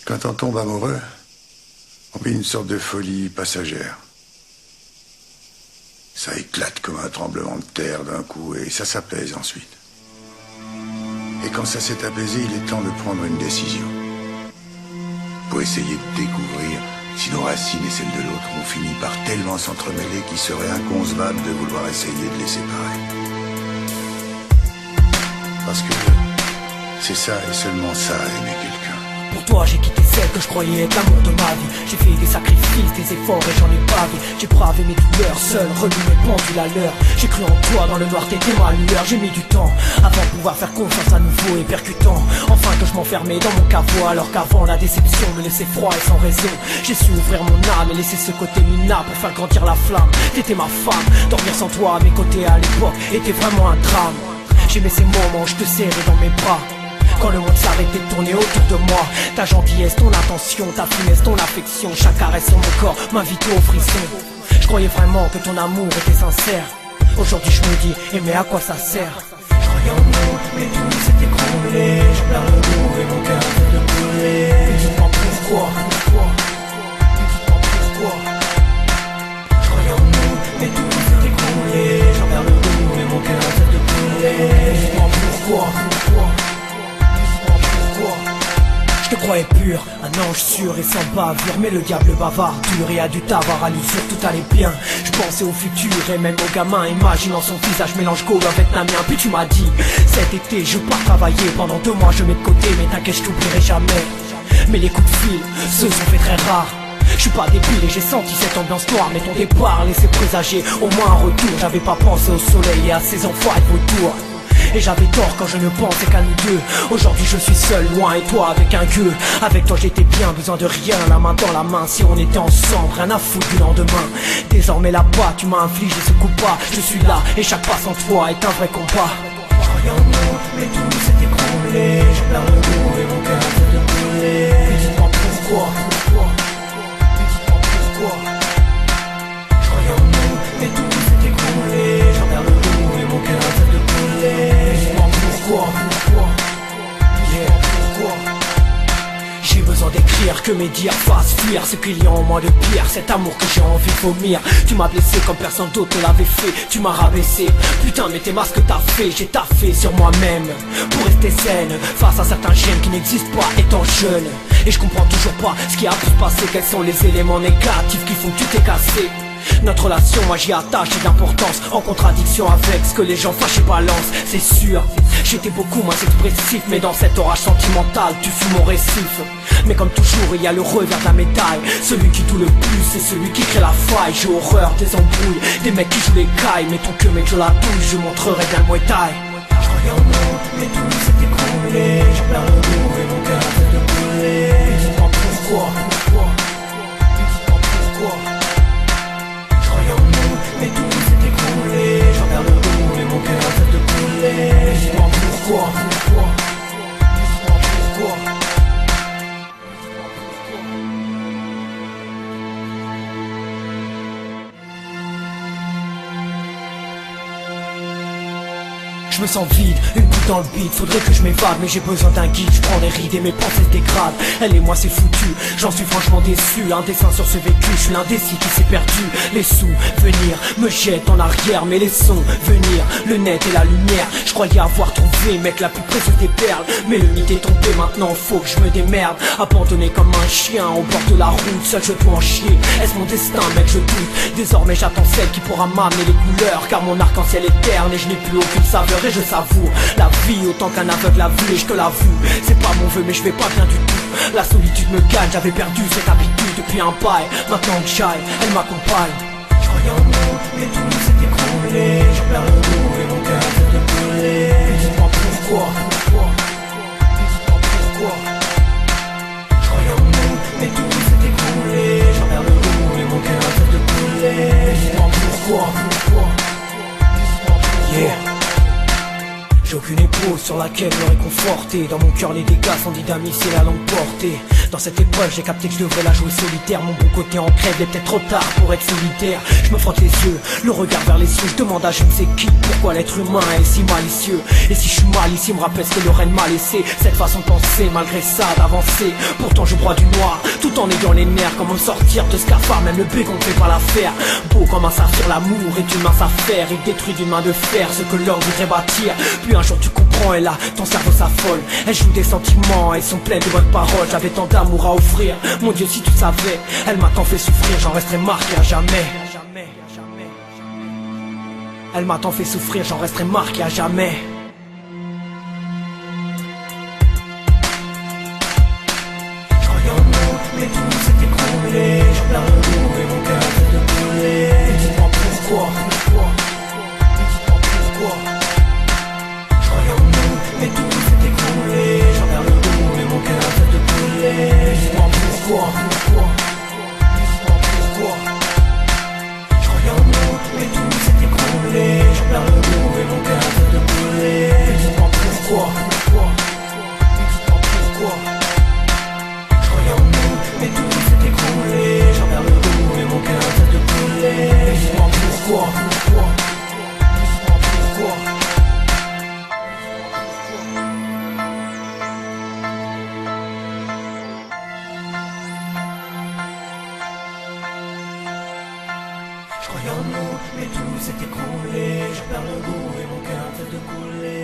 Quand on tombe amoureux, on vit une sorte de folie passagère. Ça éclate comme un tremblement de terre d'un coup et ça s'apaise ensuite. Et quand ça s'est apaisé, il est temps de prendre une décision. Pour essayer de découvrir si nos racines et celles de l'autre ont fini par tellement s'entremêler qu'il serait inconcevable de vouloir essayer de les séparer. Parce que c'est ça et seulement ça, aimer quelqu'un. Pour toi j'ai quitté celle que je croyais être l'amour de ma vie. J'ai fait des sacrifices, des efforts et j'en ai pas vu. J'ai bravé mes douleurs, seul, remis mes pendules à l'heure. J'ai cru en toi, dans le noir t'étais ma lueur. J'ai mis du temps avant de pouvoir faire confiance à nouveau et percutant. Enfin que je m'enfermais dans mon caveau, alors qu'avant la déception me laissait froid et sans raison. J'ai su ouvrir mon âme et laisser ce côté minable pour faire grandir la flamme. T'étais ma femme, dormir sans toi à mes côtés à l'époque était vraiment un drame. J'aimais ces moments où je te serrais dans mes bras, quand le monde s'arrêtait de tourner autour de moi. Ta gentillesse, ton attention, ta finesse, ton affection, chaque caresse sur mon corps m'invitait au frisson. Je croyais vraiment que ton amour était sincère. Aujourd'hui je me dis, mais à quoi ça sert? Je croyais en nous, mais tout s'est écroulé. Je perds le goût et mon cœur fait de brûler. Mais dis-moi pourquoi, mais dis-moi pourquoi. Je croyais en nous, mais tout s'est écroulé. Je perds le goût et mon cœur fait de brûler. Mais dis-moi pourquoi. Je te croyais pur, un ange sûr et sans bavure. Mais le diable bavard dur et a dû t'avoir à l'usure. Tout allait bien, je pensais au futur et même au gamin, imaginant son visage mélange gold vietnamien. Puis tu m'as dit, cet été je pars travailler. Pendant 2 mois je mets de côté, mais t'inquiète je t'oublierai jamais. Mais les coups de fil se sont fait très rares. Je suis pas débile et j'ai senti cette ambiance noire. Mais ton départ laissait présager au moins un retour. J'avais pas pensé au soleil et à ces enfoirés de vautours. Et j'avais tort quand je ne pensais qu'à nous deux. Aujourd'hui je suis seul, loin et toi avec un gueux. Avec toi j'étais bien, besoin de rien, la main dans la main. Si on était ensemble, rien à foutre du lendemain. Désormais là-bas, tu m'as infligé ce coup pas. Je suis là et chaque pas sans toi est un vrai combat. Je croyais en nous, mais tout s'est écroulé. Je perds le goût et mon cœur fait de brûler. Mais dis-moi pourquoi, mais dis-moi pourquoi. Je croyais en nous, mais tout s'est écroulé. Je perds le goût et mon cœur fait de brûler. Pourquoi, pourquoi j'ai besoin d'écrire, que mes dires fassent fuir ce qu'il y a en moi de pire, cet amour que j'ai envie de vomir. Tu m'as blessé comme personne d'autre ne l'avait fait. Tu m'as rabaissé, putain mais t'es ce que t'as fait. J'ai taffé sur moi-même pour rester saine face à certains gènes qui n'existent pas étant jeune. Et je comprends toujours pas ce qui a pu se passer. Quels sont les éléments négatifs qui font que tu t'es cassé. Notre relation, moi j'y attache d'importance, en contradiction avec ce que les gens fâchés balancent. C'est sûr, j'étais beaucoup moins expressif, mais dans cet orage sentimental, tu fus mon récif. Mais comme toujours, il y a le revers de la médaille. Celui qui doule le plus, c'est celui qui crée la faille. J'ai horreur des embrouilles, des mecs qui jouent les cailles. Mais ton queue, mec, je la touche, je montrerai bien le Muay Thai. Je croyais en nous, mais tout s'est écroulé. Je perds le goût et mon cœur fait de brûler. Mais dis-moi pourquoi, mais dis-moi pourquoi. Mais tout s'est écroulé, j'en perds le goût et mon cœur fait de brûler. Mais dis-moi pourquoi, mais dis-moi pourquoi. Je me sens vide, une bulle dans le beat, faudrait que je m'évade, mais j'ai besoin d'un guide, je prends les rides et mes pensées se dégradent. Elle et moi c'est foutu, j'en suis franchement déçu. Un dessin sur ce vécu, je suis l'indécis qui s'est perdu. Les sous, venir, me jettent en arrière, mais les sons, venir, le net et la lumière. Je croyais avoir trouvé, mec, la plus précieuse des perles. Mais le mythe est tombé, maintenant faut que je me démerde. Abandonné comme un chien au bord de la route, seul je dois en chier. Est-ce mon destin, mec, je doute. Désormais j'attends celle qui pourra m'amener les couleurs, car mon arc-en-ciel est terne et je n'ai plus aucune saveur. Et je savoure la vie autant qu'un aveugle l'a vu. Et je te l'avoue, c'est pas mon vœu mais je vais pas bien du tout. La solitude me gagne, j'avais perdu cette habitude depuis un bail. Maintenant que j'aille, elle m'accompagne. Je croyais en nous, mais tout s'est écroulé. Je perds le goût et mon cœur fait de brûler. Mais dis-moi pourquoi, mais dis-moi pourquoi. Je croyais en nous, mais tout s'est écroulé. Je perds le goût et mon cœur fait de brûler. Mais dis-moi pourquoi, mais dis-moi pourquoi. Yeah. J'ai aucune épaule sur laquelle me réconforter. Dans mon cœur les dégâts sont dynamisés à longue portée. Dans cette épreuve j'ai capté que je devrais la jouer solitaire. Mon bon côté en crève, il est peut-être trop tard pour être solitaire. Je me frotte les yeux, le regard vers les cieux. Je demande à je ne sais qui pourquoi l'être humain est si malicieux. Et si je suis mal ici, me rappelle ce que le reine m'a laissé. Cette façon de penser, malgré ça, d'avancer. Pourtant je broie du noir, tout en ayant les nerfs. Comment me sortir de ce cafard, même le bégon ne fait pas l'affaire. Beau comme un saphir, l'amour est une mince affaire. Il détruit d'une main de fer ce que l'homme voudrait bâtir. Puis un jour tu comprends, et là, ton cerveau s'affole. Elle joue des sentiments, elles sont pleines de bonnes paroles. J'avais tant d'amour à offrir, mon Dieu si tu savais. Elle m'a tant fait souffrir, j'en resterai marqué à jamais. Elle m'a tant fait souffrir, j'en resterai marqué à jamais. Je croyais en nous, mais tout s'est écroulé. J'en perds le goût et mon cœur fait de brûler. Mais dis-moi pourquoi, mais dis-moi pourquoi. Je croyais en nous, mais tout s'est écroulé. J'en perds le goût et mon cœur fait de brûler. Mais dis-moi pourquoi, mais dis-moi pourquoi. Je croyais en nous, mais tout s'est écroulé. J'en perds le goût et mon cœur fait de brûler. Mais dis-moi pourquoi, mais dis-moi pourquoi. Je croyais en nous, mais tout s'est écroulé. J'en perds le goût et mon cœur fait de brûler. Mais dis-moi pourquoi, mais dis-moi pourquoi. Je croyais en nous, mais tout s'est écroulé. J'en perds le goût et mon cœur fait de couler.